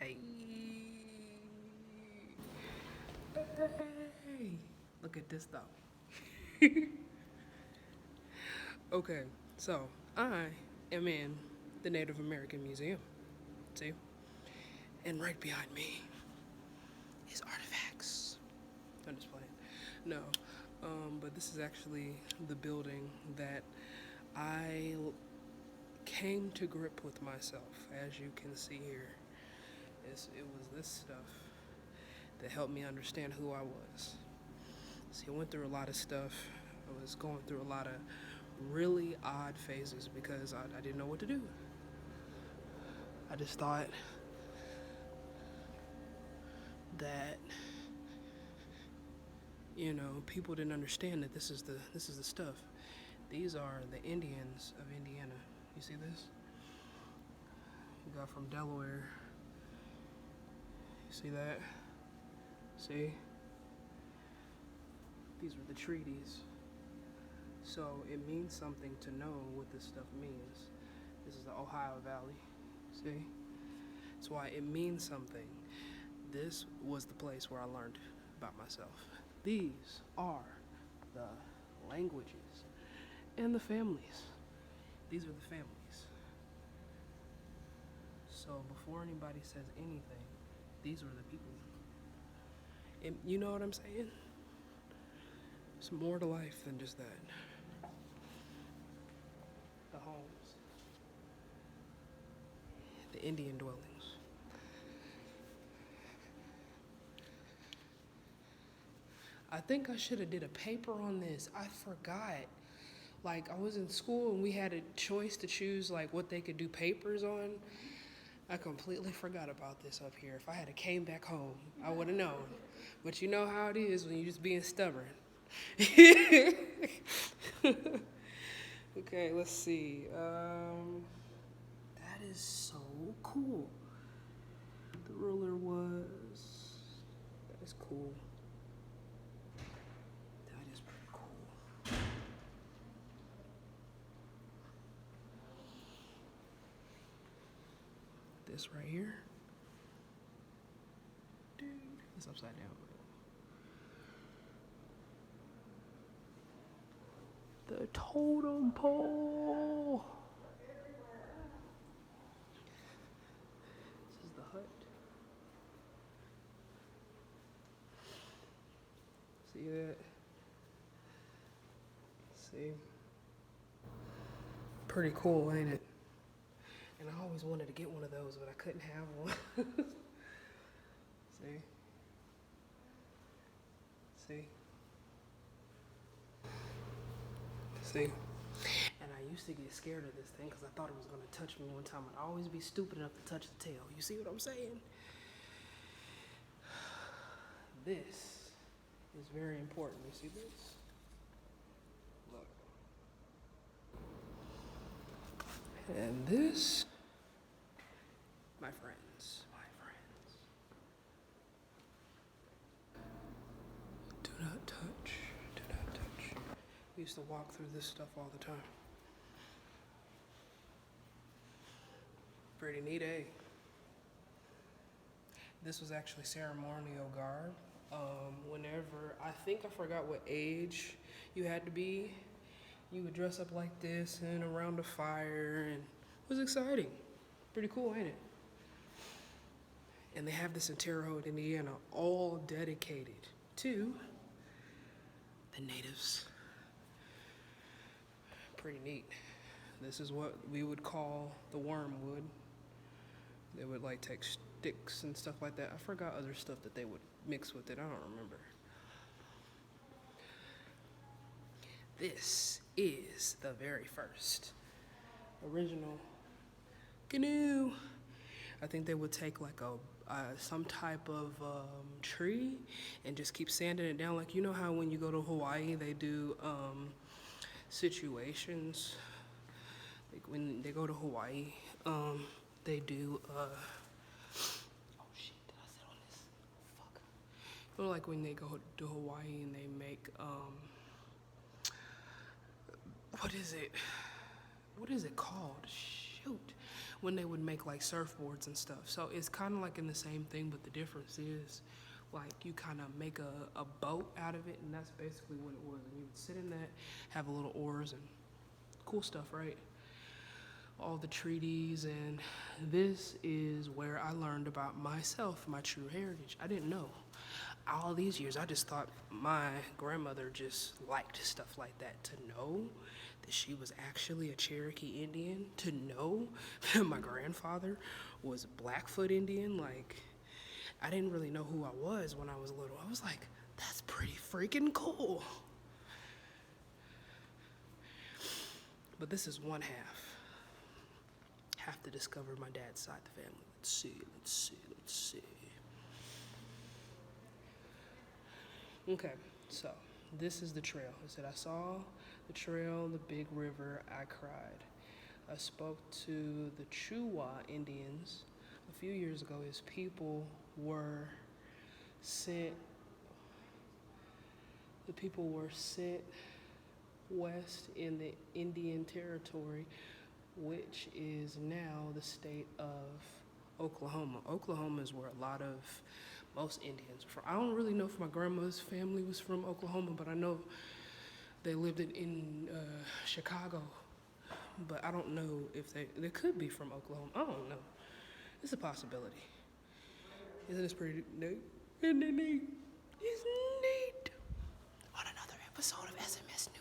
Hey. Hey. Look at this though. Okay, so I am in the Native American Museum. See? And right behind me is artifacts. I'm just playing. No. But this is actually the building that I came to grip with myself, as you can see here. It was this stuff that helped me understand who I was. See, I went through a lot of stuff. I was going through a lot of really odd phases because I didn't know what to do. I just thought that people didn't understand that this is the stuff. These are the Indians of Indiana. You see this? You got from Delaware. You see that? See? These were the treaties. So it means something to know what this stuff means. This is the Ohio Valley. See? That's why it means something. This was the place where I learned about myself. These are the languages and the families. These are the families. So before anybody says anything, these are the people. And you know what I'm saying? There's more to life than just that. The homes, the Indian dwellings. I think I should have did a paper on this. I forgot. Like I was in school and we had a choice to choose like what they could do papers on. I completely forgot about this up here. If I had came back home, I would have known. But you know how it is when you're just being stubborn. Okay, let's see. That is so cool. The ruler was. That is cool. That is pretty cool. This right here. Dude, it's upside down. The totem pole. This is the hut. See that? See? Pretty cool, ain't it? And I always wanted to get one of those, but I couldn't have one. See? See? See? And I used to get scared of this thing because I thought it was going to touch me one time. I'd always be stupid enough to touch the tail. You see what I'm saying? This is very important. You see this? Look. And this, my friends, do not touch. Do not touch. We used to walk through this stuff all the time. Pretty neat, eh? This was actually ceremonial garb. Whenever, I think I forgot what age you had to be, you would dress up like this and around a fire, and it was exciting. Pretty cool, ain't it? And they have this in Terre Haute, Indiana, all dedicated to the natives. Pretty neat. This is what we would call the wormwood. They would like take sticks and stuff like that. I forgot other stuff that they would mix with it. I don't remember. This is the very first original canoe. I think they would take like some type of tree and just keep sanding it down. Like you know how when you go to Hawaii they do situations. Like when they go to Hawaii, they do. Oh shit! Did I sit on this? Fuck. You know, like when they go to Hawaii and they make what is it? What is it called? Shoot! when they would make like surfboards and stuff. So it's kind of like in the same thing, but the difference is like you kind of make a boat out of it, and that's basically what it was. And you would sit in that, have a little oars and cool stuff, right? All the treaties, and this is where I learned about myself, my true heritage. I didn't know. All these years, I just thought my grandmother just liked stuff like that. To know that she was actually a Cherokee Indian, to know that my grandfather was Blackfoot Indian, like, I didn't really know who I was when I was little. I was like, that's pretty freaking cool. But this is one half. Have to discover my dad's side of the family. Let's see. Okay, so this is the trail. It said, I saw the trail, the big river, I cried. I spoke to the Chua Indians a few years ago. His people were sent west in the Indian Territory, which is now the state of Oklahoma. Oklahoma is where a lot of most Indians are from. I don't really know if my grandma's family was from Oklahoma, but I know they lived in Chicago. But I don't know if they could be from Oklahoma. I don't know. It's a possibility. Isn't this pretty neat? Isn't it neat? It's neat. On another episode of SMS News.